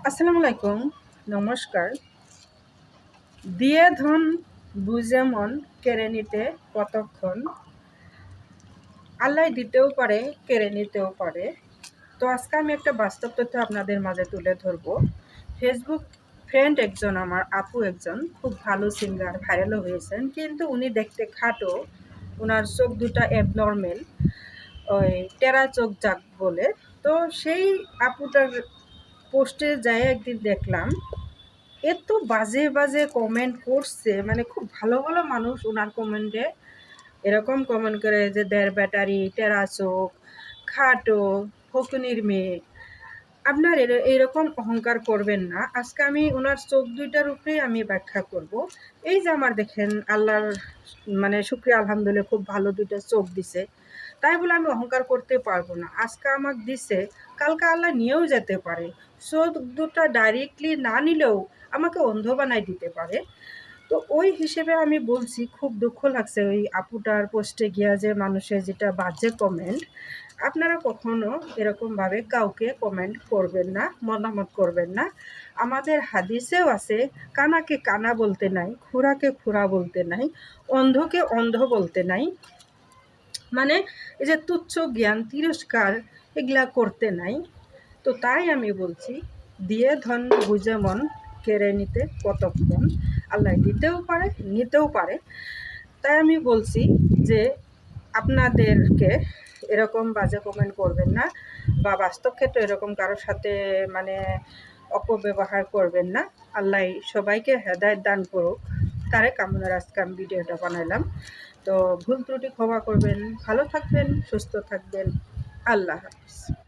আসসালামু আলাইকুম, নমস্কার। দিয়ে ধন বুঝে মন কেড়ে নিতে কতক্ষণ, আল্লাহ দিতেও পারে কেড়ে নিতেও পারে। তো আজকে আমি একটা বাস্তব তথ্য আপনাদের মাঝে তুলে ধরবো। ফেসবুক ফ্রেন্ড একজন, আমার আপু একজন, খুব ভালো সিঙ্গার, ভাইরালও হয়েছেন, কিন্তু উনি দেখতে খাটো, ওনার চোখ দুটা অ্যাবনর্মেল, ওই টেরা চোখ যাক বলে। তো সেই আপুটার পোস্টে যাই একদিন দেখলাম এত বাজে বাজে কমেন্ট করছে, মানে খুব ভালো ভালো মানুষ ওনার কমেন্টে এরকম কমেন্ট করে যে দেড় ব্যাটারি, টেরা চোখ, খাটো, ফকুনির মেয়ে। আপনার এরকম অহংকার করবেন না। আজকে আমি ওনার চোখ দুইটার উপরেই আমি ব্যাখ্যা করব। এই যে আমার দেখেন আল্লাহর মানে শুকরিয়া আলহামদুলিল্লাহ, খুব ভালো দুইটা চোখ দিছে, তাই বলে আমি অহংকার করতে পারবো না। আজকে আমাকে দিছে, কালকে আল্লাহ নিয়েও যেতে পারে। চোখ দুটা ডাইরেক্টলি না নিলেও আমাকে অন্ধ বানাই দিতে পারে। তো ওই হিসেবে আমি বলছি, খুব দুঃখ লাগছে ওই আপুটার পোস্টে গিয়া যে মানুষের যেটা বাজে কমেন্ট। আপনারা কখনো এরকমভাবে কাউকে কমেন্ট করবেন না, মতামত করবেন না। আমাদের হাদিসেও আছে, কানাকে কানা বলতে নাই, খুরাকে খুরা বলতে নাই, অন্ধকে অন্ধ বলতে নাই। মানে এই যে তুচ্ছ জ্ঞান, তিরস্কার, এগুলা করতে নাই। তো তাই আমি বলছি, দিয়ে ধন বুঝে মন কেড়ে নিতে কতক্ষণ, আল্লাহ দিতেও পারে নিতেও পারে। তাই আমি বলছি যে আপনাদেরকে এরকম বাজে কমেন্ট করবেন না, বা বাস্তব ক্ষেত্রে এরকম কারোর সাথে মানে অপব্যবহার করবেন না। আল্লাহ সবাইকে হেদায়েত দান করুক, তারে কামনার আজকে আমি ভিডিওটা বানাইলাম। তো ভুল ত্রুটি ক্ষমা করবেন, ভালো থাকবেন, সুস্থ থাকবেন। আল্লাহ হাফিজ।